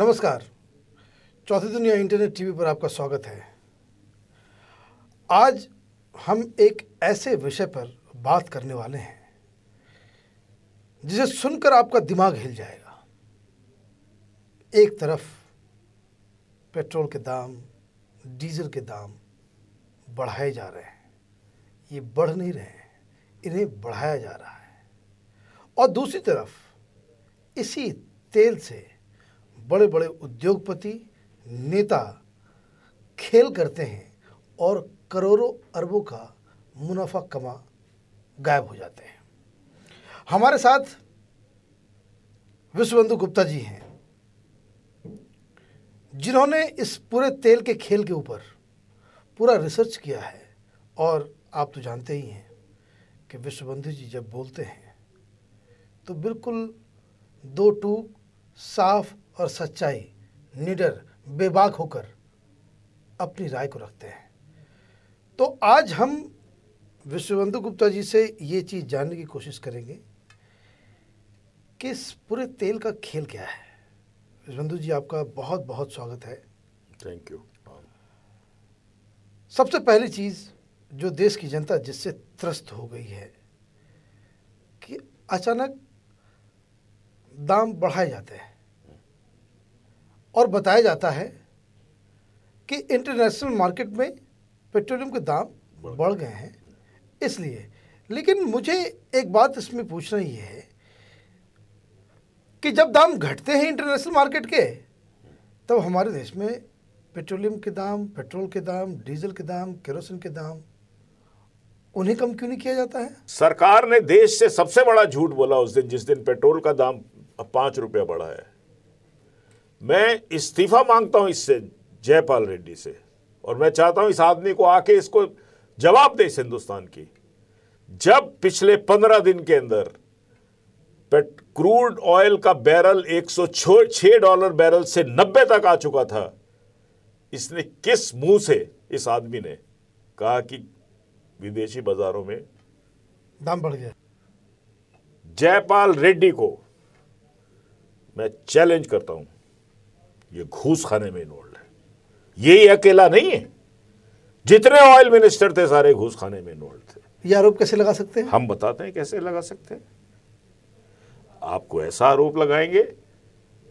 नमस्कार। चौथी दुनिया इंटरनेट टीवी पर आपका स्वागत है। आज हम एक ऐसे विषय पर बात करने वाले हैं जिसे सुनकर आपका दिमाग हिल जाएगा। एक तरफ पेट्रोल के दाम, डीजल के दाम बढ़ाए जा रहे हैं, ये बढ़ नहीं रहे हैं, इन्हें बढ़ाया जा रहा है। और दूसरी तरफ इसी तेल से बड़े बड़े उद्योगपति, नेता खेल करते हैं और करोड़ों अरबों का मुनाफा कमा गायब हो जाते हैं। हमारे साथ विश्वबंधु गुप्ता जी हैं, जिन्होंने इस पूरे तेल के खेल के ऊपर पूरा रिसर्च किया है। और आप तो जानते ही हैं कि विश्वबंधु जी जब बोलते हैं तो बिल्कुल दो टूक, साफ और सच्चाई, निडर, बेबाक होकर अपनी राय को रखते हैं। तो आज हम विश्वबंधु गुप्ता जी से ये चीज़ जानने की कोशिश करेंगे कि इस पूरे तेल का खेल क्या है। विश्वबंधु जी, आपका बहुत बहुत स्वागत है। Thank you. सबसे पहली चीज़ जो देश की जनता जिससे त्रस्त हो गई है कि अचानक दाम बढ़ाए जाते हैं और बताया जाता है कि इंटरनेशनल मार्केट में पेट्रोलियम के दाम बढ़ गए हैं इसलिए। लेकिन मुझे एक बात इसमें पूछना ही है कि जब दाम घटते हैं इंटरनेशनल मार्केट के, तब हमारे देश में पेट्रोलियम के दाम, पेट्रोल के दाम, डीजल के दाम, केरोसिन के दाम, उन्हें कम क्यों नहीं किया जाता है? सरकार ने देश से सबसे बड़ा झूठ बोला उस दिन, जिस दिन पेट्रोल का दाम 5 रुपया बढ़ा है। मैं इस्तीफा मांगता हूं इससे, जयपाल रेड्डी से, और मैं चाहता हूं इस आदमी को आके इसको जवाब दे इस हिंदुस्तान की। जब पिछले 15 दिन के अंदर क्रूड ऑयल का बैरल $106 बैरल से 90 तक आ चुका था, इसने किस मुंह से, इस आदमी ने कहा कि विदेशी बाजारों में दाम बढ़ गया? जयपाल रेड्डी को मैं चैलेंज करता हूं, ये घूस खाने में इन्वॉल्व है। यही अकेला नहीं है, जितने ऑयल मिनिस्टर थे सारे घूस खाने में इन्वॉल्व थे। ये आरोप कैसे लगा सकते हैं? हम बताते हैं कैसे लगा सकते हैं। आपको ऐसा आरोप लगाएंगे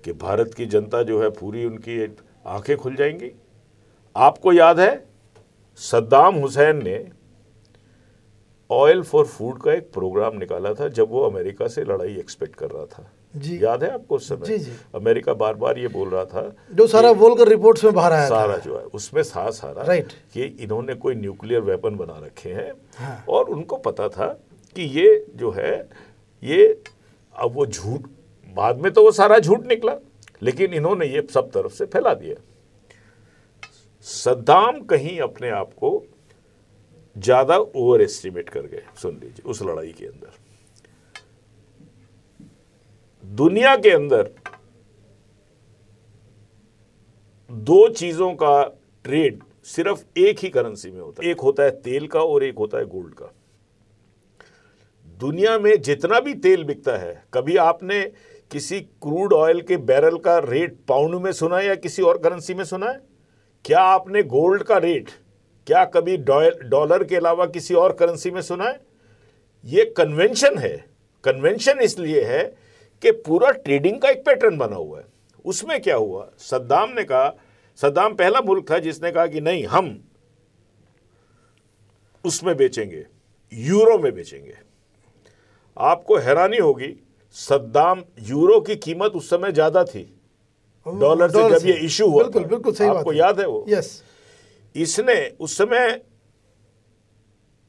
कि भारत की जनता जो है पूरी, उनकी आंखें खुल जाएंगी। आपको याद है सद्दाम हुसैन ने ऑयल फॉर फूड का एक प्रोग्राम निकाला था जब वो अमेरिका से लड़ाई एक्सपेक्ट कर रहा था जी। याद है आपको? उस समय जी। अमेरिका बार बार ये बोल रहा था, जो सारा बोलकर रिपोर्ट्स में बाहर आया सारा था, जो है उसमें सारा राइट, कि इन्होंने कोई न्यूक्लियर वेपन बना रखे हैं। हाँ। और उनको पता था कि ये जो है ये, अब वो झूठ, बाद में तो वो सारा झूठ निकला, लेकिन इन्होंने ये सब तरफ से फैला दिया। सद्दाम कहीं अपने आप को ज्यादा ओवर एस्टिमेट कर गए। सुन लीजिए, उस लड़ाई के अंदर दुनिया के अंदर दो चीजों का ट्रेड सिर्फ एक ही करेंसी में होता है, एक होता है तेल का और एक होता है गोल्ड का। दुनिया में जितना भी तेल बिकता है, कभी आपने किसी क्रूड ऑयल के बैरल का रेट पाउंड में सुना है या किसी और करेंसी में सुना है? क्या आपने गोल्ड का रेट क्या कभी डॉलर के अलावा किसी और करेंसी में सुना है? ये कन्वेंशन है। कन्वेंशन इसलिए है कि पूरा ट्रेडिंग का एक पैटर्न बना हुआ है। उसमें क्या हुआ, सद्दाम ने कहा, सद्दाम पहला मुल्क था जिसने कहा कि नहीं, हम उसमें बेचेंगे, यूरो में बेचेंगे। आपको हैरानी होगी, सद्दाम, यूरो की कीमत उस समय ज्यादा थी डॉलर से जब ये इशू हुआ। बिल्कुल सही बात है। आपको याद है वो? यस। इसने उस समय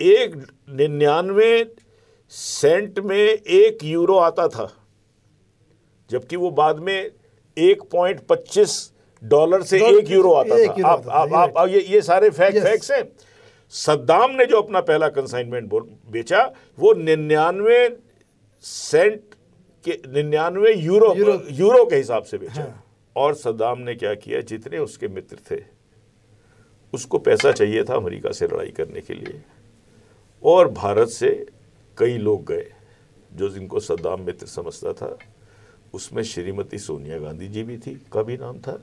1.99 सेंट में 1 यूरो आता था, जबकि वो बाद में $1.25 से 1 यूरो आता था। आप ये सारे फैक्ट्स हैं। सद्दाम ने जो अपना पहला कंसाइनमेंट बेचा वो 99 सेंट के 99 यूरो के हिसाब से बेचा। हाँ। और सद्दाम ने क्या किया, जितने उसके मित्र थे उसको पैसा चाहिए था अमेरिका से लड़ाई करने के लिए, और भारत से कई लोग गए जो जिनको सद्दाम मित्र समझता था, उसमें श्रीमती सोनिया गांधी जी भी थी, का भी नाम था,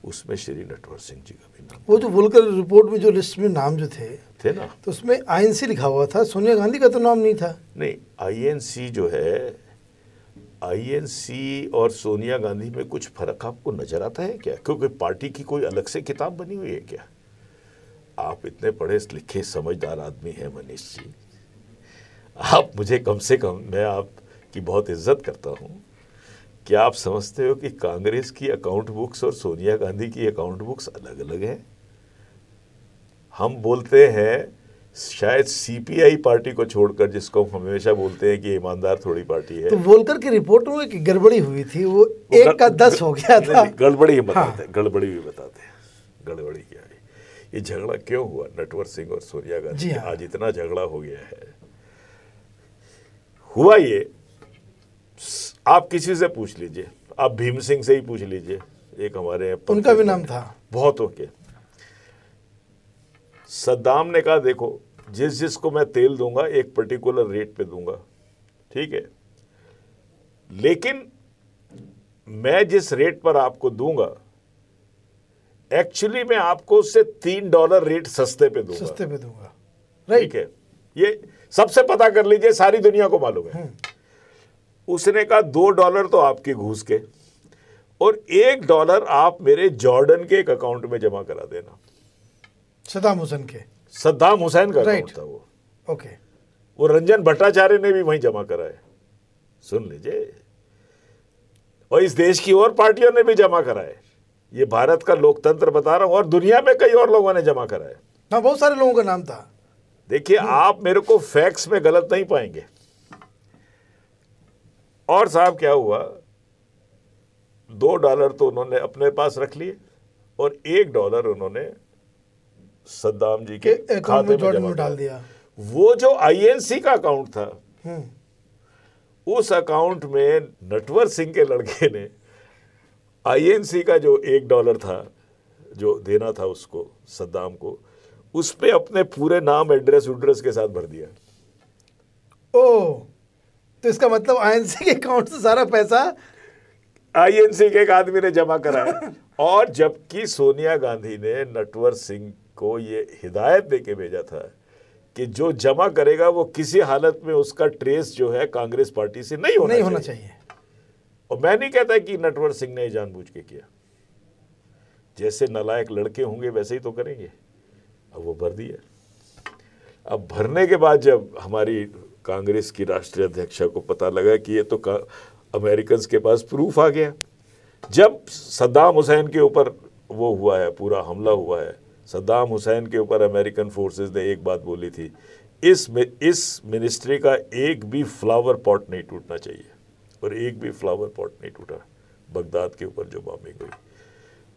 उसमें श्री नटवर सिंह जी का भी नाम वो जो वोल्कर रिपोर्ट में जो लिस्ट में नाम जो थे ना। तो उसमें आईएनसी लिखा हुआ था, सोनिया गांधी का तो नाम नहीं था। नहीं, आईएनसी जो है, आईएनसी और सोनिया गांधी में कुछ फर्क आपको नजर आता है क्या? क्योंकि पार्टी की कोई अलग से किताब बनी हुई है क्या? आप इतने पढ़े लिखे समझदार आदमी हैं मनीष जी, आप मुझे कम से कम, मैं आपकी बहुत इज्जत करता हूं, क्या आप समझते हो कि कांग्रेस की अकाउंट बुक्स और सोनिया गांधी की अकाउंट बुक्स अलग अलग हैं? हम बोलते हैं शायद सीपीआई पार्टी को छोड़कर, जिसको हम हमेशा बोलते हैं कि ईमानदार थोड़ी पार्टी है। तो वोल्कर की रिपोर्ट में एक गड़बड़ी हुई थी, वो 1 का 10 हो गया था। गड़बड़ी ही बताते हैं, गड़बड़ी भी बताते हैं, गड़बड़ी क्या है, ये झगड़ा क्यों हुआ नटवर सिंह और सोनिया गांधी, हाँ। आज इतना झगड़ा हो गया है। हुआ ये, आप किसी से पूछ लीजिए, आप भीम सिंह से ही पूछ लीजिए, एक हमारे उनका भी नाम था, बहुत ओके। सद्दाम ने कहा देखो, जिस जिसको मैं तेल दूंगा एक पर्टिकुलर रेट पे दूंगा, ठीक है, लेकिन मैं जिस रेट पर आपको दूंगा एक्चुअली मैं आपको उससे $3 रेट सस्ते पे दूंगा, ठीक है, ये सबसे पता कर लीजिए, सारी दुनिया को मालूम है। उसने कहा $2 तो आपके घूस के और $1 आप मेरे जॉर्डन के एक अकाउंट में जमा करा देना। सद्दाम हुसैन के, सद्दाम हुसैन का अकाउंट था वो, ओके। वो रंजन भट्टाचार्य ने भी वहीं जमा कराए, सुन लीजिए, और इस देश की और पार्टियों ने भी जमा कराए। ये भारत का लोकतंत्र बता रहा हूं, और दुनिया में कई और लोगों ने जमा कराए। हाँ, बहुत सारे लोगों का नाम था। देखिए, आप मेरे को फैक्ट्स में गलत नहीं पाएंगे। और साहब क्या हुआ, $2 तो उन्होंने अपने पास रख लिए और $1 उन्होंने सद्दाम जी के खाते में जमा डाल दिया। वो जो आईएनसी का अकाउंट था, उस अकाउंट में नटवर सिंह के लड़के ने आईएनसी का जो $1 था जो देना था उसको, सद्दाम को, उस पे अपने पूरे नाम एड्रेस के साथ भर दिया। ओह, तो इसका मतलब आईएनसी के अकाउंट से सारा पैसा आईएनसी के एक आदमी ने जमा कराया। और जबकि सोनिया गांधी ने नटवर सिंह को ये हिदायत देके भेजा था कि जो जमा करेगा वो किसी हालत में उसका ट्रेस जो है कांग्रेस पार्टी से नहीं होना चाहिए। और मैं नहीं कहता कि नटवर सिंह ने जानबूझ के किया, जैसे नालायक लड़के होंगे वैसे ही तो करेंगे। अब वो भर दिया। अब भरने के बाद जब हमारी कांग्रेस की राष्ट्रीय अध्यक्षा को पता लगा कि ये तो अमेरिकन के पास प्रूफ आ गया, जब सद्दाम हुसैन के ऊपर वो हुआ है, पूरा हमला हुआ है, सद्दाम हुसैन के ऊपर अमेरिकन फोर्सेस ने एक बात बोली थी, इस मिनिस्ट्री का एक भी फ्लावर पॉट नहीं टूटना चाहिए, और एक भी फ्लावर पॉट नहीं टूटा। बगदाद के ऊपर जो बॉम्बिंग हुई,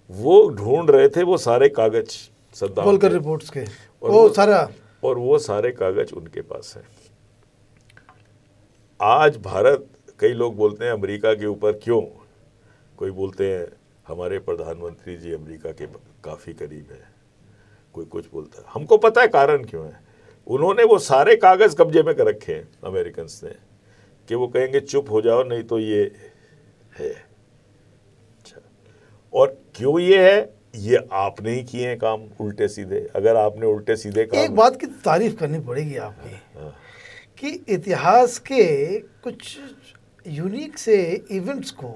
वो ढूंढ रहे थे वो सारे कागज सद्दाम वोल्कर रिपोर्ट्स के, और वो सारे कागज उनके पास हैं। आज भारत, कई लोग बोलते हैं अमेरिका के ऊपर क्यों, कोई बोलते हैं हमारे प्रधानमंत्री जी अमेरिका के काफ़ी करीब है, कोई कुछ बोलता है। हमको पता है कारण क्यों है। उन्होंने वो सारे कागज़ कब्जे में कर रखे हैं अमेरिकन ने, कि वो कहेंगे चुप हो जाओ नहीं तो ये है। अच्छा, और क्यों ये है, ये आपने ही किए हैं काम उल्टे सीधे। अगर आपने उल्टे सीधे काम, एक बात की तारीफ करनी पड़ेगी आपकी, कि इतिहास के कुछ यूनिक से इवेंट्स को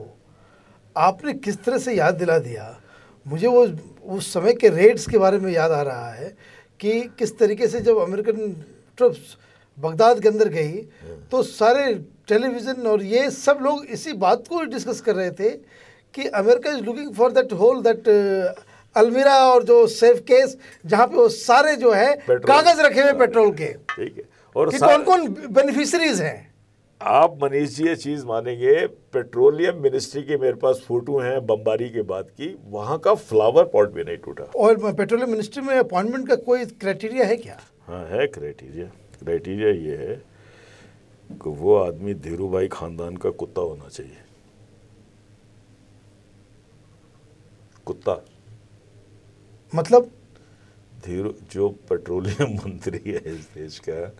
आपने किस तरह से याद दिला दिया। मुझे वो उस समय के रेड्स के बारे में याद आ रहा है कि किस तरीके से जब अमेरिकन ट्रुप्स बगदाद के अंदर गई तो सारे टेलीविज़न और ये सब लोग इसी बात को डिस्कस कर रहे थे कि America is looking for that hole that अलमीरा, और जो सेफ केस जहाँ पे वो सारे जो है कागज रखे हुए पेट्रोल के, ठीक है, और कौन कौन बेनिफिशरीज हैं। आप मनीष जी ये चीज़ मानेंगे, पेट्रोलियम मिनिस्ट्री के मेरे पास फोटो हैं बमबारी के बाद की, वहाँ का फ्लावर पॉट भी नहीं टूटा। और पेट्रोलियम मिनिस्ट्री में अपॉइंटमेंट का कोई क्राइटेरिया है क्या? हाँ है क्राइटेरिया ये है कि वो आदमी धीरू भाई खानदान का कुत्ता होना चाहिए। कुत्ता मतलब धीरू, जो पेट्रोलियम मंत्री है इस देश का,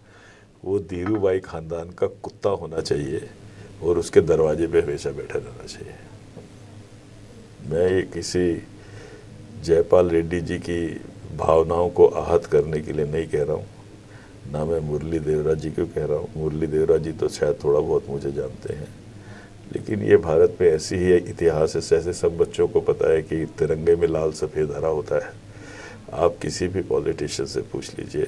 वो धीरू भाई खानदान का कुत्ता होना चाहिए। और उसके दरवाजे पे हमेशा बैठा रहना चाहिए। मैं ये किसी जयपाल रेड्डी जी की भावनाओं को आहत करने के लिए नहीं कह रहा हूँ, ना मैं मुरली देवरा जी को कह रहा हूँ। मुरली देवरा जी तो शायद थोड़ा बहुत मुझे जानते हैं, लेकिन ये भारत में ऐसी ही इतिहास है, जैसे सब बच्चों को पता है कि तिरंगे में लाल सफ़ेद हरा होता है। आप किसी भी पॉलिटिशियन से पूछ लीजिए,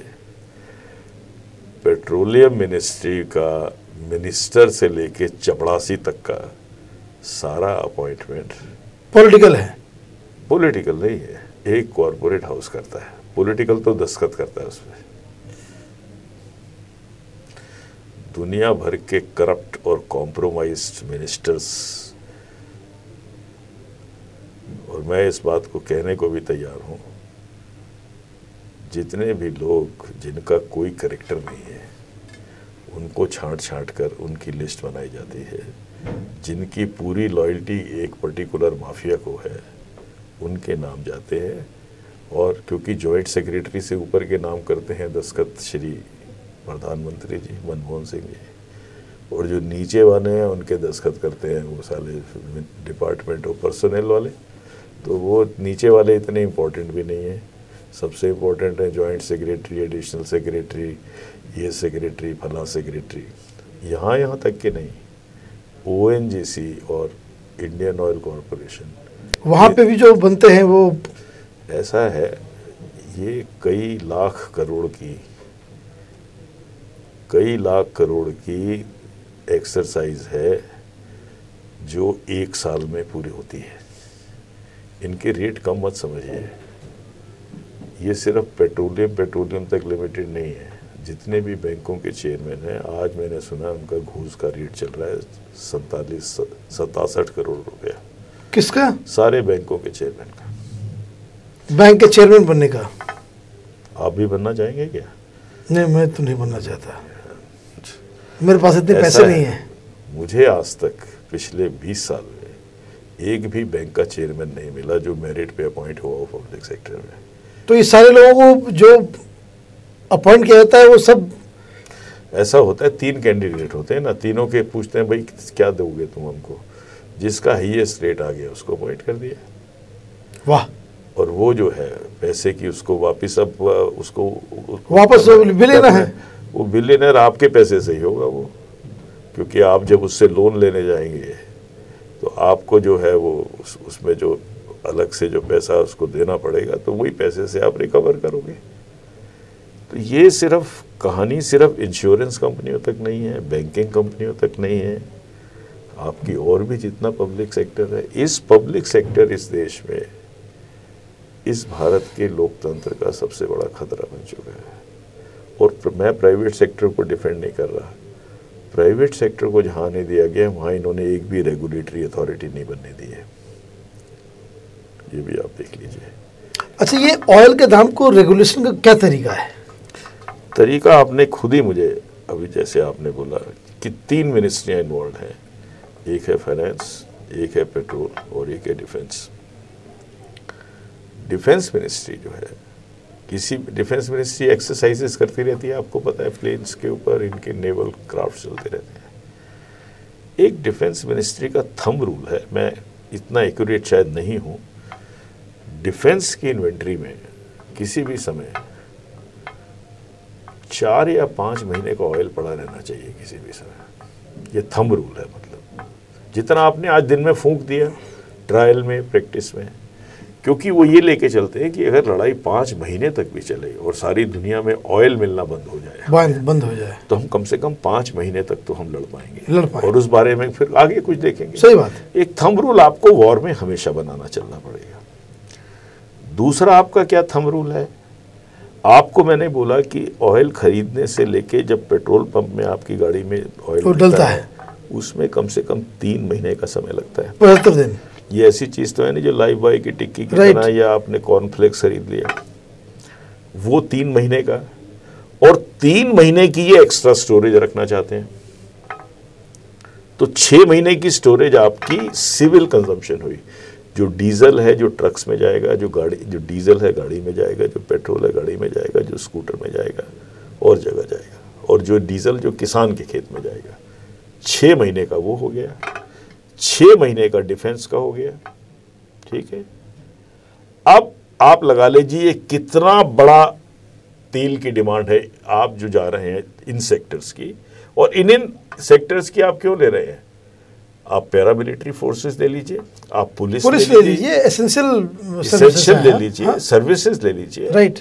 पेट्रोलियम मिनिस्ट्री का मिनिस्टर से लेके चपड़ासी तक का सारा अपॉइंटमेंट पॉलिटिकल है। पॉलिटिकल नहीं है, एक कॉरपोरेट हाउस करता है। पॉलिटिकल तो दस्तखत करता है उसमें। दुनिया भर के करप्ट और कॉम्प्रोमाइज्ड मिनिस्टर्स, और मैं इस बात को कहने को भी तैयार हूं, जितने भी लोग जिनका कोई कैरेक्टर नहीं है उनको छांट छांट कर उनकी लिस्ट बनाई जाती है। जिनकी पूरी लॉयल्टी एक पर्टिकुलर माफिया को है उनके नाम जाते हैं, और क्योंकि जॉइंट सेक्रेटरी से ऊपर के नाम करते हैं दस्तखत श्री प्रधानमंत्री जी मनमोहन सिंह जी, और जो नीचे वाले हैं उनके दस्तखत करते हैं वो साले डिपार्टमेंट ऑफ पर्सनल वाले। तो वो नीचे वाले इतने इम्पोर्टेंट भी नहीं है। सबसे इम्पोर्टेंट है जॉइंट सेक्रेटरी, एडिशनल सेक्रेटरी, ये सेक्रेटरी, फला सेक्रेटरी। यहाँ तक कि नहीं, ONGC और इंडियन ऑयल कॉरपोरेशन, वहाँ पे भी जो बनते हैं वो ऐसा है, ये कई लाख करोड़ की एक्सरसाइज है जो एक साल में पूरी होती है। इनके रेट कम मत समझिए। ये सिर्फ पेट्रोलियम तक लिमिटेड नहीं है। जितने भी बैंकों के चेयरमैन हैं, आज मैंने सुना उनका घूस का रेट चल रहा है 67 करोड़ रुपया। किसका? सारे बैंकों के चेयरमैन का। बैंक के चेयरमैन बनने का? आप भी बनना चाहेंगे क्या? नहीं, मैं तो नहीं बनना चाहता, मेरे पास इतने पैसे नहीं है। मुझे आज तक पिछले 20 साल में एक भी बैंक का चेयरमैन नहीं मिला जो मेरिट पे अपॉइंट हुआ हो पब्लिक सेक्टर में। तो ये सारे लोगों को जो अपॉइंट किया जाता है वो सब ऐसा होता है, 3 कैंडिडेट होते हैं ना, तीनों के पूछते हैं भाई क्या दोगे तुम हमको, जिसका हाईएस्ट रेट आ गया उसको अपॉइंट कर दिया। वाह। और वो जो है पैसे की उसको वापस अब उसको वापस बिलियनर है, वो बिलियनर आपके पैसे से ही होगा वो, क्योंकि आप जब उससे लोन लेने जाएंगे तो आपको जो है वो उसमें जो अलग से जो पैसा उसको देना पड़ेगा, तो वही पैसे से आप रिकवर करोगे। तो ये सिर्फ कहानी सिर्फ इंश्योरेंस कंपनियों तक नहीं है, बैंकिंग कंपनियों तक नहीं है, आपकी और भी जितना पब्लिक सेक्टर है, इस पब्लिक सेक्टर इस देश में इस भारत के लोकतंत्र का सबसे बड़ा खतरा बन चुका है। और मैं प्राइवेट सेक्टर को डिफेंड नहीं कर रहा, प्राइवेट सेक्टर को जहाँ नहीं दिया गया वहाँ इन्होंने एक भी रेगुलेटरी अथॉरिटी नहीं बनने दी है, ये भी आप देख लीजिए। अच्छा, ये ऑयल के दाम को रेगुलेशन का क्या तरीका है? तरीका आपने खुद ही मुझे अभी जैसे आपने बोला कि 3 मिनिस्ट्रियाँ इन्वॉल्व हैं, एक है फाइनेंस, एक है पेट्रोल और एक है डिफेंस। डिफेंस मिनिस्ट्री जो है, किसी डिफेंस मिनिस्ट्री एक्सरसाइजेस करती रहती है, आपको पता है प्लेन्स के ऊपर इनके नेवल क्राफ्ट चलते रहते हैं। एक डिफेंस मिनिस्ट्री का थंब रूल है, मैं इतना एक्यूरेट शायद नहीं हूँ, डिफेंस की इन्वेंट्री में किसी भी समय 4 या 5 महीने का ऑयल पड़ा रहना चाहिए किसी भी समय। ये थंब रूल है, मतलब जितना आपने आज दिन में फूंक दिया ट्रायल में, प्रैक्टिस में, क्योंकि वो ये लेके चलते हैं कि अगर लड़ाई 5 महीने तक भी चले और सारी दुनिया में ऑयल मिलना बंद हो जाए तो हम कम से कम 5 महीने तक तो हम लड़ पाएंगे और उस बारे में फिर आगे कुछ देखेंगे। सही बात। एक थंब रूल आपको वॉर में हमेशा बनाना चलना पड़ेगा। दूसरा आपका क्या थंब रूल है? आपको मैंने बोला कि ऑयल खरीदने से लेके जब पेट्रोल पंप में आपकी गाड़ी में ऑयल डलता है उसमें कम से कम 3 महीने का समय लगता है। 75 दिन। ये ऐसी चीज तो है नहीं जो लाइफ बॉय की टिक्की की तरह या आपने कॉर्नफ्लेक्स खरीद लिया, वो 3 महीने का, और 3 महीने की ये एक्स्ट्रा स्टोरेज रखना चाहते हैं तो 6 महीने की स्टोरेज आपकी सिविल कंजम्पशन हुई। जो डीजल है जो ट्रक्स में जाएगा, जो डीजल है गाड़ी में जाएगा, जो पेट्रोल है गाड़ी में जाएगा, जो स्कूटर में जाएगा और जगह जाएगा, और जो डीजल जो किसान के खेत में जाएगा, 6 महीने का वो हो गया, 6 महीने का डिफेंस का हो गया, ठीक है। अब आप लगा लीजिए कितना बड़ा तेल की डिमांड है, आप जो जा रहे हैं इन सेक्टर्स की, और इन सेक्टर्स की आप क्यों ले रहे हैं? आप पैरामिलिट्री फोर्सेस ले लीजिए, आप पुलिस ले लीजिए, एसेंशियल ले लीजिए, सर्विसेज ले लीजिए, राइट।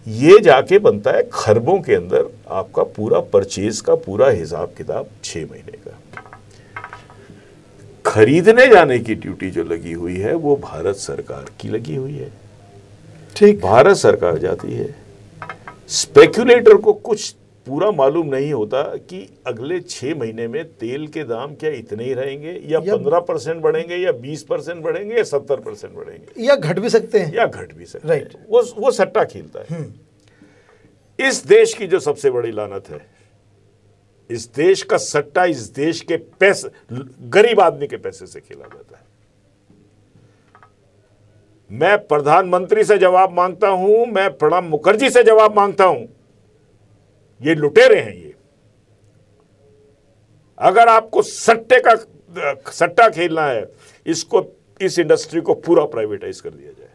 ये जाके बनता है खरबों के अंदर आपका पूरा परचेज का पूरा हिसाब किताब 6 महीने का। खरीदने जाने की ड्यूटी जो लगी हुई है वो भारत सरकार की लगी हुई है, ठीक। भारत सरकार जाती है। स्पेक्युलेटर को कुछ पूरा मालूम नहीं होता कि अगले 6 महीने में तेल के दाम क्या इतने ही रहेंगे या 15% बढ़ेंगे या 20% बढ़ेंगे या 70% बढ़ेंगे, या घट भी सकते हैं, राइट। वो सट्टा खेलता है। इस देश की जो सबसे बड़ी लानत है, इस देश का सट्टा इस देश के पैसे, गरीब आदमी के पैसे से खेला जाता है। मैं प्रधानमंत्री से जवाब मांगता हूं, मैं प्रणब मुखर्जी से जवाब मांगता हूं, ये लुटेरे हैं ये। अगर आपको सट्टा खेलना है, इसको, इस इंडस्ट्री को पूरा प्राइवेटाइज कर दिया जाए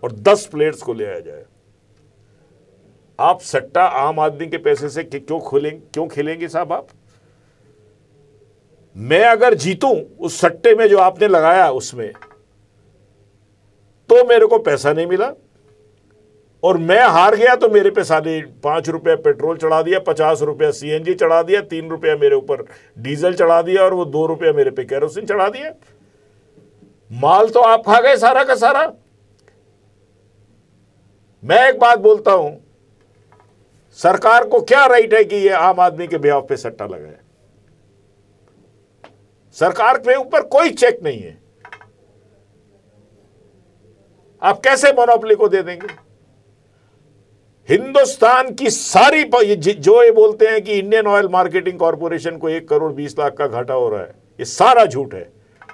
और 10 प्लेयर्स को ले आया जाए। आप सट्टा आम आदमी के पैसे से क्यों खेलेंगे साहब आप? मैं अगर जीतूं उस सट्टे में जो आपने लगाया उसमें, तो मेरे को पैसा नहीं मिला, और मैं हार गया तो मेरे पे साले 5 रुपया पेट्रोल चढ़ा दिया, 50 रुपया सीएनजी चढ़ा दिया, 3 रुपया मेरे ऊपर डीजल चढ़ा दिया, और वो 2 रुपया मेरे पे केरोसिन चढ़ा दिया। माल तो आप खा गए सारा का सारा। मैं एक बात बोलता हूं, सरकार को क्या राइट है कि ये आम आदमी के बेहाव पे सट्टा लगाए? सरकार के ऊपर कोई चेक नहीं है, आप कैसे मोनोपोली को दे देंगे? हिंदुस्तान की सारी, जो ये बोलते हैं कि इंडियन ऑयल मार्केटिंग कॉर्पोरेशन को 1 करोड़ 20 लाख का घाटा हो रहा है, ये सारा झूठ है।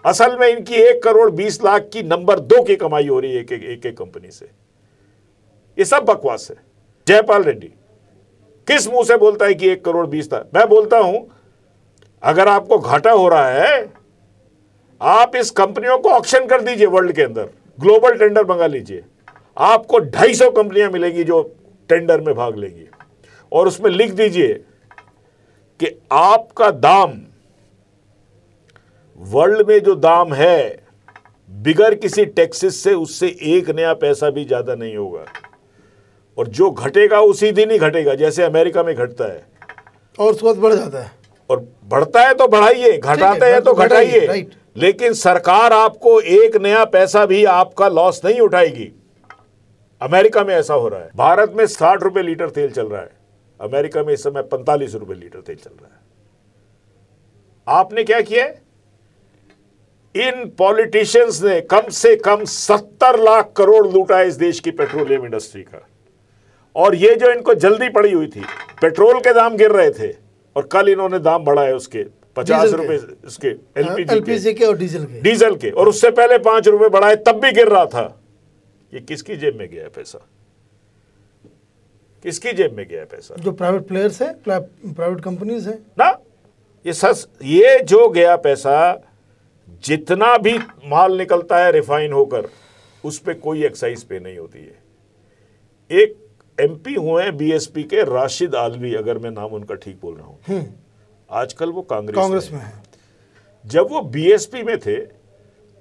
असल में इनकी 1 करोड़ 20 लाख की नंबर 2 की कमाई हो रही है एक कंपनी से। ये सब बकवास है। जयपाल रेड्डी किस मुंह से बोलता है कि 1 करोड़ 20 लाख? मैं बोलता हूं, अगर आपको घाटा हो रहा है, आप इस कंपनियों को ऑक्शन कर दीजिए, वर्ल्ड के अंदर ग्लोबल टेंडर मंगा लीजिए, आपको 250 कंपनियां मिलेंगी जो टेंडर में भाग लेंगी, और उसमें लिख दीजिए कि आपका दाम, वर्ल्ड में जो दाम है, बिगर किसी टैक्सेस से, उससे 1 नया पैसा भी ज्यादा नहीं होगा, और जो घटेगा उसी दिन ही घटेगा, जैसे अमेरिका में घटता है, और उसके बाद बढ़ जाता है, और बढ़ता है तो बढ़ाइए, घटाते हैं तो घटाइए, लेकिन सरकार आपको 1 नया पैसा भी आपका लॉस नहीं उठाएगी। अमेरिका में ऐसा हो रहा है। भारत में 60 रुपए लीटर तेल चल रहा है, अमेरिका में इस समय 45 रुपए लीटर तेल चल रहा है। आपने क्या किया? इन पॉलिटिशियंस ने कम से कम 70 लाख करोड़ लूटा है इस देश की पेट्रोलियम इंडस्ट्री का। और ये जो इनको जल्दी पड़ी हुई थी, पेट्रोल के दाम गिर रहे थे, और कल इन्होंने दाम बढ़ाए उसके 50 रुपए, इसके एलपीजी के और डीजल के, और उससे पहले 5 रुपए बढ़ाए, तब भी गिर रहा था। ये किसकी जेब में गया है पैसा? किसकी जेब में गया है पैसा? जो प्राइवेट प्लेयर्स हैं, प्राइवेट कंपनीज हैं ना। ये जो गया पैसा, जितना भी माल निकलता है रिफाइन होकर, उस पे कोई एक्साइज पे नहीं होती है। एक एमपी हुए हैं बीएसपी के, राशिद आलवी, अगर मैं नाम उनका ठीक बोल रहा हूं, आजकल वो कांग्रेस में है। जब वो बीएसपी में थे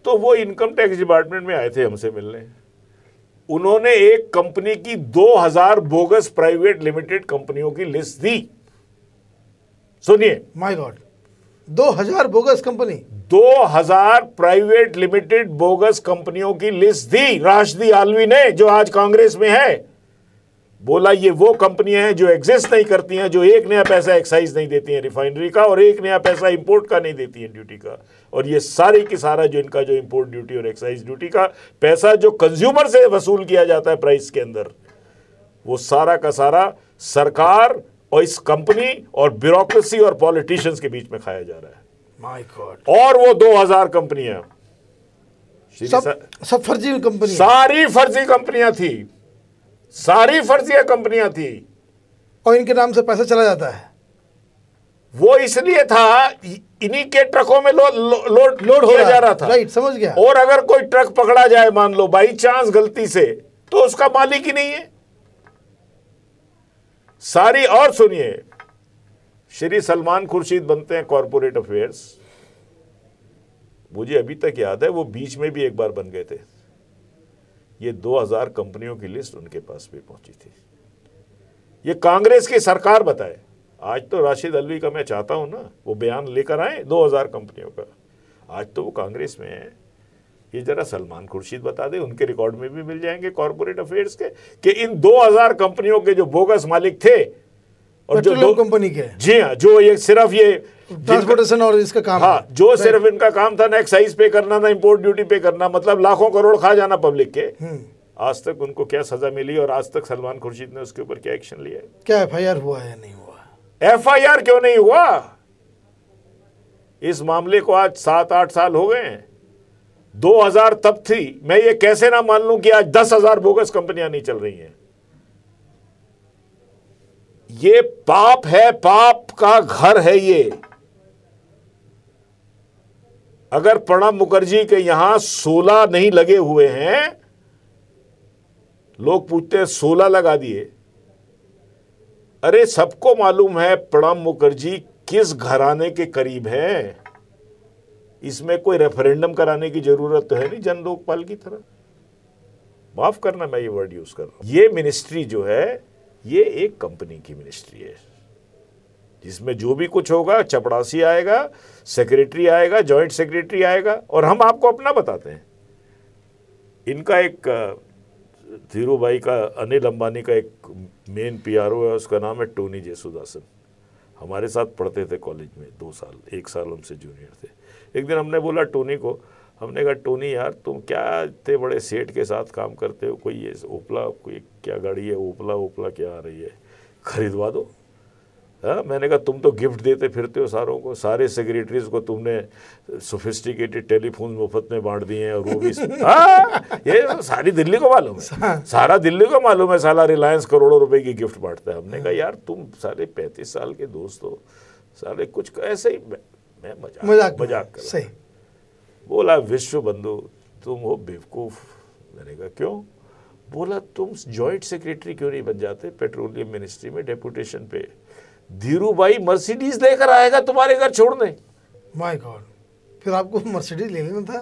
तो वो इनकम टैक्स डिपार्टमेंट में आए थे हमसे मिलने। उन्होंने एक कंपनी की 2000 बोगस प्राइवेट लिमिटेड कंपनियों की लिस्ट दी। सुनिए, my God, 2000 bogus company, 2000 private limited bogus कंपनियों की लिस्ट दी राशिद आलवी ने, जो आज कांग्रेस में है। बोला ये वो कंपनियां हैं जो एग्जिस्ट नहीं करती हैं, जो 1 नया पैसा एक्साइज नहीं देती हैं रिफाइनरी का, और 1 नया पैसा इंपोर्ट का नहीं देती हैं ड्यूटी का। और ये सारी की सारा जो इनका जो इंपोर्ट ड्यूटी और एक्साइज ड्यूटी का पैसा जो कंज्यूमर से वसूल किया जाता है प्राइस के अंदर, वो सारा का सारा सरकार और इस कंपनी और ब्यूरोक्रेसी और पॉलिटिशियंस के बीच में खाया जा रहा है। My God. और वो 2000 कंपनियां सब फर्जी कंपनी, सारी फर्जी कंपनियां थी, सारी फर्जी कंपनियां थी, और इनके नाम से पैसा चला जाता है। वो इसलिए था इन्हीं के ट्रकों में लोड किया जा रहा था। राइट, समझ गया। और अगर कोई ट्रक पकड़ा जाए मान लो बाई चांस गलती से, तो उसका मालिक ही नहीं है सारी। और सुनिए, श्री सलमान खुर्शीद बनते हैं कॉर्पोरेट अफेयर्स, मुझे अभी तक याद है वो बीच में भी एक बार बन गए थे। ये 2000 कंपनियों की लिस्ट उनके पास भी पहुंची थी। ये कांग्रेस की सरकार बताए। आज तो राशिद अल्वी का मैं चाहता हूं ना वो बयान लेकर आए 2000 कंपनियों का। आज तो वो कांग्रेस में है। ये जरा सलमान खुर्शीद बता दे, उनके रिकॉर्ड में भी मिल जाएंगे कॉर्पोरेट अफेयर्स के कि इन 2000 कंपनियों के जो बोगस मालिक थे और जो दो कंपनी के, जी हाँ, जो ये सिर्फ ये ट्रांसपोर्टेशन और इसका काम, हाँ, जो सिर्फ इनका काम था ना एक्साइज पे करना, ना इंपोर्ट ड्यूटी पे करना, मतलब लाखों करोड़ खा जाना पब्लिक के। आज तक उनको क्या सजा मिली और आज तक सलमान खुर्शीद ने उसके ऊपर क्या एक्शन लिया है? क्या FIR हुआ है या नहीं हुआ? FIR क्यों नहीं हुआ? इस मामले को आज 7-8 साल हो गए हैं। 2000 तब थी। मैं ये कैसे ना मान लूं कि आज 10,000 बोगस कंपनियां नहीं चल रही हैं। ये पाप है, पाप का घर है ये। अगर प्रणब मुखर्जी के यहां 16 नहीं लगे हुए हैं, लोग पूछते हैं 16 लगा दिए। अरे सबको मालूम है प्रणब मुखर्जी किस घराने के करीब है। इसमें कोई रेफरेंडम कराने की जरूरत तो है नहीं, जन लोकपाल की तरह। माफ करना मैं ये वर्ड यूज कर रहा हूं। ये मिनिस्ट्री जो है ये एक कंपनी की मिनिस्ट्री है, जिसमें जो भी कुछ होगा चपड़ासी आएगा, सेक्रेटरी आएगा, जॉइंट सेक्रेटरी आएगा, और हम आपको अपना बताते हैं। इनका एक धीरू भाई का, अनिल अंबानी का एक मेन PRO है, उसका नाम है टोनी जेसुदासन। हमारे साथ पढ़ते थे कॉलेज में 2 साल, 1 साल हमसे जूनियर थे। एक दिन हमने बोला टोनी को, हमने कहा टोनी यार तुम क्या इतने बड़े सेठ के साथ काम करते हो, कोई ये ओपला, कोई क्या गाड़ी है, ओपला क्या आ रही है, खरीदवा दो। हाँ, मैंने कहा तुम तो गिफ्ट देते फिरते हो सारों को, सारे सेक्रेटरीज को तुमने सोफिस्टिकेटेड टेलीफोन मुफ्त में बांट दिए हैं, और वो भी हाँ, ये सारी दिल्ली को मालूम है, सारा दिल्ली को मालूम है, साला रिलायंस करोड़ों रुपए की गिफ्ट बांटता है। हमने कहा यार तुम सारे 35 साल के दोस्त हो, सारे कुछ ऐसे ही, मैं मजाक कर रहा। सही बोला विश्व बंधु तुम हो बेवकूफ। मैंने कहा क्यों? बोला तुम जॉइंट सेक्रेटरी क्यों नहीं बन जाते पेट्रोलियम मिनिस्ट्री में डेपुटेशन पे? धीरू भाई मर्सिडीज लेकर आएगा तुम्हारे घर छोड़ने। माय गॉड, फिर आपको मर्सिडीज ले लेना था।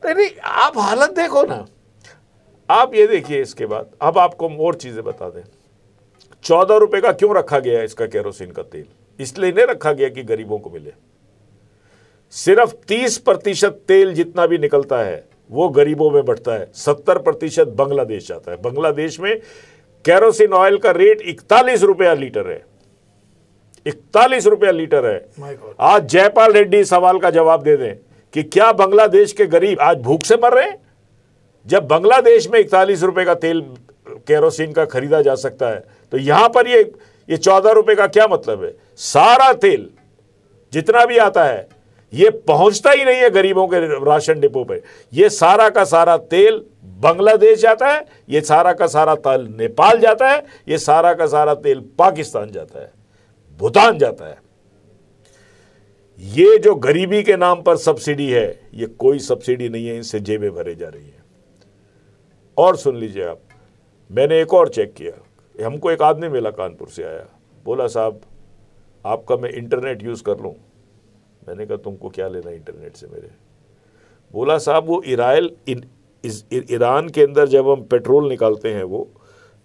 अरे आप हालत देखो ना। आप ये देखिए, इसके बाद अब आपको और चीजें बता दें। 14 रुपए का क्यों रखा गया है इसका केरोसिन का तेल? इसलिए नहीं रखा गया कि गरीबों को मिले। सिर्फ 30% तेल जितना भी निकलता है वो गरीबों में बढ़ता है, 70% बांग्लादेश जाता है। बांग्लादेश में केरोसिन ऑयल का रेट 41 रुपया लीटर है, 41 रुपया लीटर है। आज जयपाल रेड्डी सवाल का जवाब दे दें कि क्या बांग्लादेश के गरीब आज भूख से मर रहे हैं? जब बांग्लादेश में 41 रुपए का तेल केरोसिन का खरीदा जा सकता है, तो यहां पर ये 14 रुपए का क्या मतलब है? सारा तेल जितना भी आता है ये पहुंचता ही नहीं है गरीबों के राशन डिपो पे। ये सारा का सारा तेल बांग्लादेश जाता है, ये सारा का सारा तेल नेपाल जाता है, ये सारा का सारा तेल पाकिस्तान जाता है, भूटान जाता है। ये जो गरीबी के नाम पर सब्सिडी है, ये कोई सब्सिडी नहीं है, इनसे जेबें भरे जा रही है। और सुन लीजिए आप, मैंने एक और चेक किया, हमको एक आदमी मिला कानपुर से आया, बोला साहब आपका मैं इंटरनेट यूज कर लूं? मैंने कहा तुमको क्या लेना इंटरनेट से मेरे? बोला साहब वो ईरान के अंदर जब हम पेट्रोल निकालते हैं वो,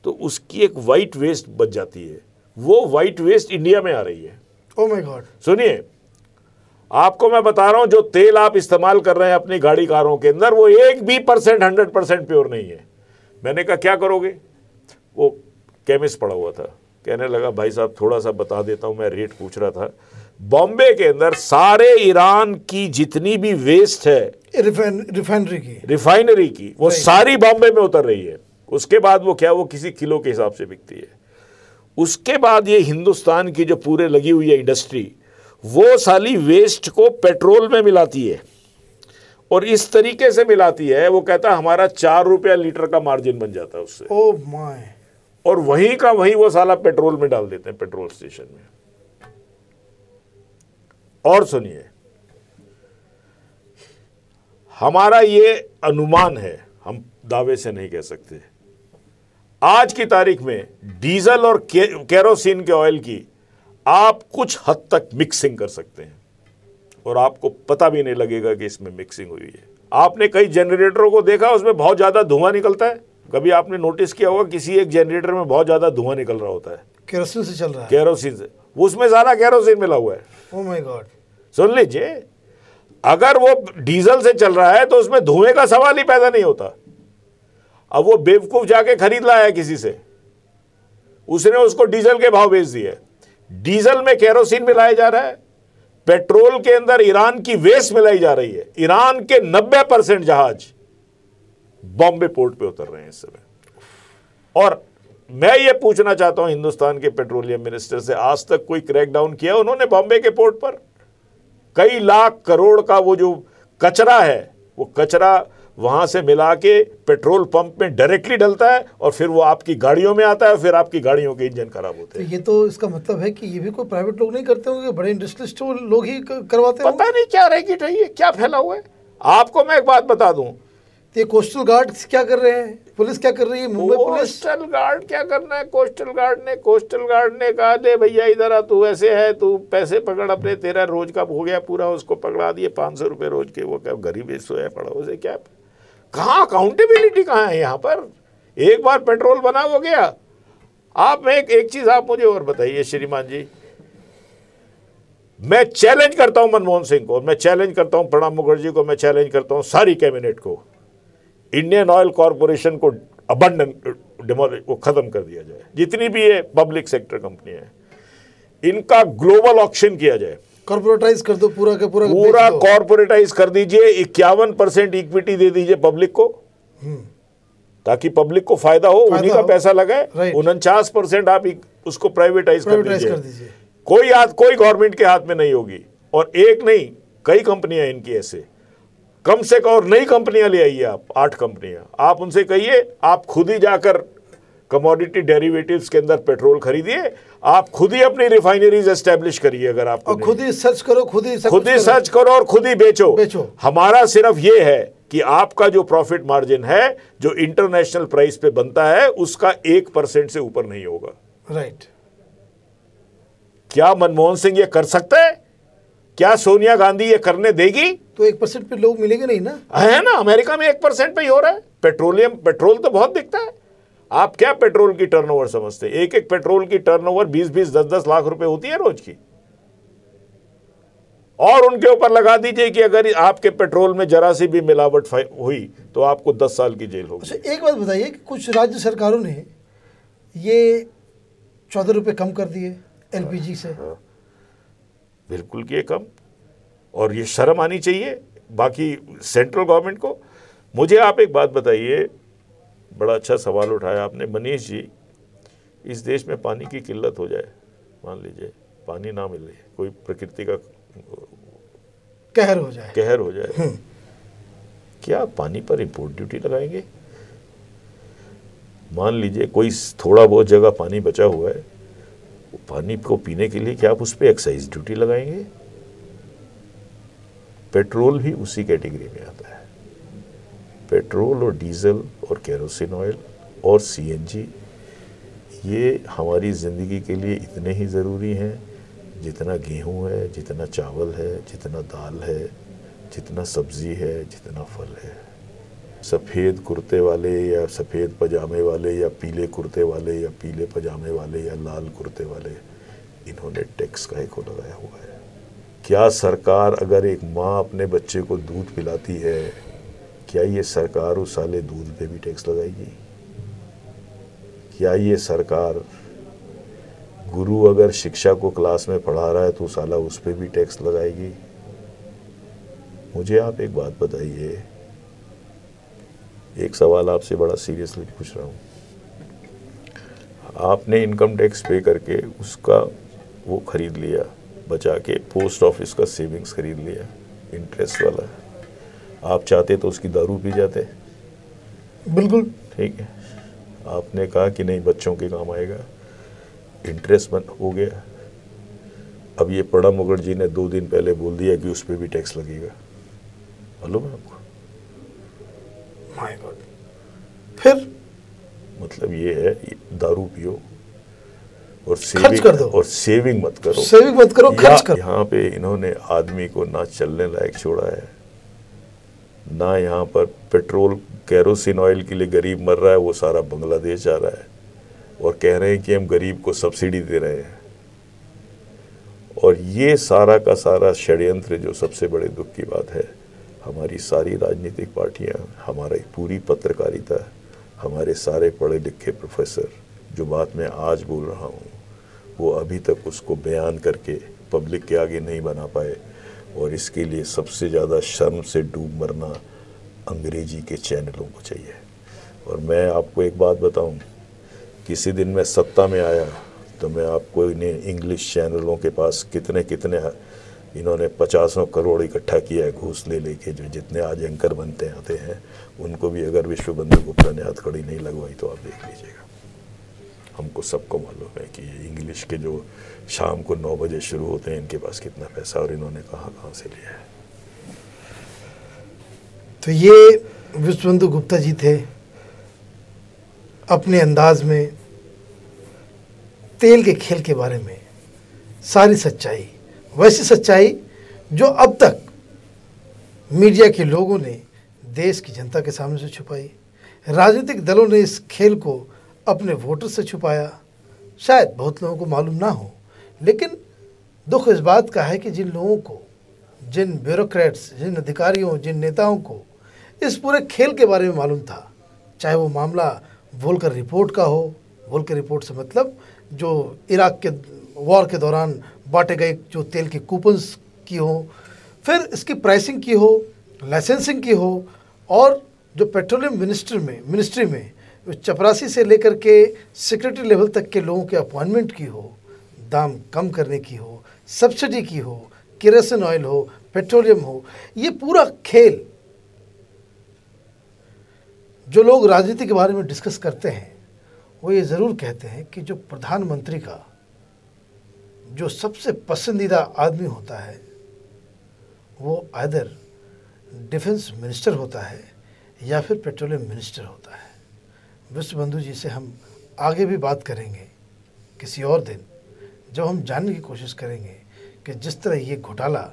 तो उसकी एक वाइट वेस्ट बच जाती है, वो वाइट वेस्ट इंडिया में आ रही है। Oh my God. सुनिए, आपको मैं बता रहा हूं, जो तेल आप इस्तेमाल कर रहे हैं अपनी गाड़ी कारों के अंदर, वो 1% 100% प्योर नहीं है। मैंने कहा क्या करोगे? वो केमिस्ट पड़ा हुआ था, कहने लगा भाई साहब थोड़ा सा बता देता हूं, मैं रेट पूछ रहा था। बॉम्बे के अंदर सारे ईरान की जितनी भी वेस्ट है रिफाइनरी की वो सारी बॉम्बे में उतर रही है। उसके बाद वो क्या, वो किसी किलो के हिसाब से बिकती है। उसके बाद ये हिंदुस्तान की जो पूरे लगी हुई है इंडस्ट्री, वो साली वेस्ट को पेट्रोल में मिलाती है, और इस तरीके से मिलाती है, वो कहता है हमारा 4 रुपया लीटर का मार्जिन बन जाता है उससे। Oh my. और वहीं का वहीं वो साला पेट्रोल में डाल देते हैं, पेट्रोल स्टेशन में। और सुनिए, हमारा ये अनुमान है, हम दावे से नहीं कह सकते, आज की तारीख में डीजल और केरोसिन के ऑयल की आप कुछ हद तक मिक्सिंग कर सकते हैं और आपको पता भी नहीं लगेगा कि इसमें मिक्सिंग हुई है। आपने कई जनरेटरों को देखा, उसमें बहुत ज्यादा धुआं निकलता है। कभी आपने नोटिस किया होगा किसी एक जनरेटर में बहुत ज्यादा धुआं निकल रहा होता है, केरोसिन से चल रहा है, केरोसिन से, उसमें सारा केरोसिन मिला हुआ है। Oh my God. सुन लीजिए, अगर वो डीजल से चल रहा है तो उसमें धुएं का सवाल ही पैदा नहीं होता। अब वो बेवकूफ जाके खरीद लाया है किसी से, उसने उसको डीजल के भाव बेच दिए। डीजल में केरोसिन मिलाया जा रहा है, पेट्रोल के अंदर ईरान की वेस्ट मिलाई जा रही है। ईरान के 90% जहाज बॉम्बे पोर्ट पे उतर रहे हैं इस समय। और मैं ये पूछना चाहता हूं हिंदुस्तान के पेट्रोलियम मिनिस्टर से, आज तक कोई क्रैकडाउन किया उन्होंने बॉम्बे के पोर्ट पर? कई लाख करोड़ का वो जो कचरा है, वो कचरा वहां से मिला के पेट्रोल पंप में डायरेक्टली डलता है और फिर वो आपकी गाड़ियों में आता है, फिर आपकी गाड़ियों के इंजन खराब होते हैं। तो ये तो इसका मतलब है कि ये भी कोई प्राइवेट लोग नहीं करते होंगे, बड़े इंडस्ट्रियलिस्ट लोग ही करवाते हैं। पता नहीं क्या रैकेट है ये, क्या फैला हुआ है। आपको मैं एक बात बता दूं, ये कोस्टल गार्ड क्या कर रहे हैं, पुलिस क्या कर रही है, मुंबई पुलिस? कोस्टल गार्ड क्या करना है? कोस्टल गार्ड ने कहा ले भैया इधर आ, तू ऐसे है, तू पैसे पकड़ अपने, तेरा रोज का हो गया पूरा, उसको पकड़ा दिए 500 रुपये रोज के। वो क्या गरीब सोया पड़ा, उसे क्या, कहाँ अकाउंटेबिलिटी कहाँ है यहाँ पर? एक बार पेट्रोल बना हो गया। आप में एक चीज आप मुझे और बताइए श्रीमान जी, मैं चैलेंज करता हूं मनमोहन सिंह को, मैं चैलेंज करता हूं प्रणब मुखर्जी को, मैं चैलेंज करता हूं सारी कैबिनेट को, इंडियन ऑयल कॉरपोरेशन को अबंडन को खत्म कर दिया जाए। जितनी भी ये पब्लिक सेक्टर कंपनी है, इनका ग्लोबल ऑक्शन किया जाए, कॉर्पोरेटाइज कर दो, पूरा का पूरा कॉर्पोरेटाइज कर दीजिए, 51% इक्विटी दे दीजिए पब्लिक को, ताकि पब्लिक को फायदा हो, उन्हीं का पैसा लगाए। 49% आप उसको प्राइवेटाइज कर दीजिए। कोई गवर्नमेंट के हाथ में नहीं होगी। और एक नहीं, कई कंपनियां इनकी ऐसे, कम से कम, और नई कंपनियां ले आइए आप, 8 कंपनियां, आप उनसे कहिए आप खुद ही जाकर कमोडिटी डेरिवेटिव्स के अंदर पेट्रोल खरीदिए, आप खुद ही अपनी रिफाइनरीज एस्टेब्लिश करिए। अगर आप खुद ही सर्च करो, खुद ही सर्च करो और खुद ही बेचो। हमारा सिर्फ ये है कि आपका जो प्रॉफिट मार्जिन है, जो इंटरनेशनल प्राइस पे बनता है, उसका 1% से ऊपर नहीं होगा। राइट। क्या मनमोहन सिंह ये कर सकता है? क्या सोनिया गांधी ये करने देगी? तो 1% पे लोग मिलेंगे नहीं ना, है ना? अमेरिका में 1% पे ही हो रहा है। पेट्रोल तो बहुत दिखता है। आप क्या पेट्रोल की टर्नओवर समझते हैं? एक पेट्रोल की टर्नओवर 20-20, 10-10 लाख रुपए होती है रोज की। और उनके ऊपर लगा दीजिए कि अगर आपके पेट्रोल में जरा सी भी मिलावट हुई तो आपको 10 साल की जेल होगी। अच्छा, एक बात बताइए कि कुछ राज्य सरकारों ने ये 14 रुपये कम कर दिए एलपीजी से। बिल्कुल किए कम, और ये शर्म आनी चाहिए बाकी सेंट्रल गवर्नमेंट को। मुझे आप एक बात बताइए, बड़ा अच्छा सवाल उठाया आपने मनीष जी, इस देश में पानी की किल्लत हो जाए, मान लीजिए पानी ना मिले, कोई प्रकृति का कहर हो जाए, क्या पानी पर इंपोर्ट ड्यूटी लगाएंगे? मान लीजिए कोई थोड़ा बहुत जगह पानी बचा हुआ है, पानी को पीने के लिए क्या आप उस पर एक्साइज ड्यूटी लगाएंगे? पेट्रोल भी उसी कैटेगरी में आता है। पेट्रोल और डीजल और केरोसिन ऑयल और सीएनजी, ये हमारी ज़िंदगी के लिए इतने ही ज़रूरी हैं जितना गेहूं है, जितना चावल है, जितना दाल है, जितना सब्जी है, जितना फल है। सफ़ेद कुर्ते वाले या सफ़ेद पजामे वाले या पीले कुर्ते वाले या पीले पजामे वाले या लाल कुर्ते वाले, इन्होंने टैक्स काहे को लगाया हुआ है? क्या सरकार, अगर एक माँ अपने बच्चे को दूध पिलाती है, क्या ये सरकार उस साले दूध पे भी टैक्स लगाएगी? क्या ये सरकार, गुरु अगर शिक्षा को क्लास में पढ़ा रहा है तो साला उस पे भी टैक्स लगाएगी? मुझे आप एक बात बताइए, एक सवाल आपसे बड़ा सीरियसली पूछ रहा हूँ, आपने इनकम टैक्स पे करके उसका वो खरीद लिया, बचा के पोस्ट ऑफिस का सेविंग्स खरीद लिया इंटरेस्ट वाला, आप चाहते तो उसकी दारू पी जाते, बिल्कुल ठीक है। आपने कहा कि नहीं बच्चों के काम आएगा, इंटरेस्ट बंद हो गया। अब ये प्रणब मुखर्जी ने 2 दिन पहले बोल दिया कि उस पर भी टैक्स लगेगा। मालूम है आपको? My God. फिर मतलब ये है, दारू पियो और खर्च कर दो, और सेविंग मत करो, सेविंग मत करो, खर्च करो। यहाँ पे इन्होंने आदमी को ना चलने लायक छोड़ा है, ना यहाँ पर पेट्रोल केरोसिन ऑयल के लिए गरीब मर रहा है, वो सारा बांग्लादेश जा रहा है और कह रहे हैं कि हम गरीब को सब्सिडी दे रहे हैं। और ये सारा का सारा षड्यंत्र, जो सबसे बड़े दुख की बात है, हमारी सारी राजनीतिक पार्टियां, हमारी पूरी पत्रकारिता, हमारे सारे पढ़े लिखे प्रोफेसर, जो बात मैं आज बोल रहा हूँ वो अभी तक उसको बयान करके पब्लिक के आगे नहीं बना पाए। और इसके लिए सबसे ज़्यादा शर्म से डूब मरना अंग्रेजी के चैनलों को चाहिए। और मैं आपको एक बात बताऊं, किसी दिन मैं सत्ता में आया तो मैं आपको इन्हें इंग्लिश चैनलों के पास कितने कितने इन्होंने 50 करोड़ इकट्ठा किया है घूस ले लेके, जो जितने आज एंकर बनते आते हैं उनको भी अगर विश्व बंधु गुप्ता ने हथकड़ी नहीं लगवाई तो आप देख लीजिएगा। हमको सबको मालूम है कि ये इंग्लिश के जो शाम को 9 बजे शुरू होते हैं, इनके पास कितना पैसा और इन्होंने कहाँ से लिया है। तो ये विश्व बंधु गुप्ता जी थे, अपने अंदाज में तेल के खेल के बारे में सारी सच्चाई, वैसी सच्चाई जो अब तक मीडिया के लोगों ने देश की जनता के सामने से छुपाई, राजनीतिक दलों ने इस खेल को अपने वोटर से छुपाया। शायद बहुत लोगों को मालूम ना हो, लेकिन दुख इस बात का है कि जिन लोगों को, जिन ब्यूरोक्रेट्स, जिन अधिकारियों, जिन नेताओं को इस पूरे खेल के बारे में मालूम था, चाहे वो मामला वोल्कर रिपोर्ट का हो, वोल्कर रिपोर्ट से मतलब जो इराक के वॉर के दौरान बांटे गए जो तेल के कूपन्स की हो, फिर इसकी प्राइसिंग की हो, लाइसेंसिंग की हो, और जो पेट्रोलियम मिनिस्ट्री में चपरासी से लेकर के सेक्रेटरी लेवल तक के लोगों के अपॉइंटमेंट की हो, दाम कम करने की हो, सब्सिडी की हो, केरोसिन ऑयल हो, पेट्रोलियम हो, ये पूरा खेल जो लोग राजनीति के बारे में डिस्कस करते हैं वो ये ज़रूर कहते हैं कि जो प्रधानमंत्री का जो सबसे पसंदीदा आदमी होता है वो आइदर डिफेंस मिनिस्टर होता है या फिर पेट्रोलियम मिनिस्टर होता है। विश्व बंधु जी से हम आगे भी बात करेंगे किसी और दिन, जब हम जानने की कोशिश करेंगे कि जिस तरह ये घोटाला,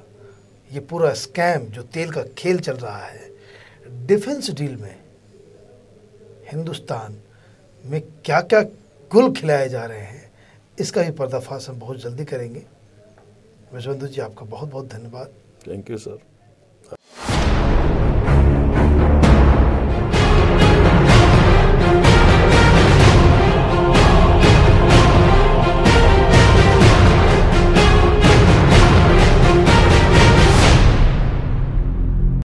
ये पूरा स्कैम, जो तेल का खेल चल रहा है, डिफेंस डील में हिंदुस्तान में क्या क्या गुल खिलाए जा रहे हैं, इसका भी पर्दाफाश हम बहुत जल्दी करेंगे। विश्व बंधु जी, आपका बहुत बहुत धन्यवाद। Thank you sir.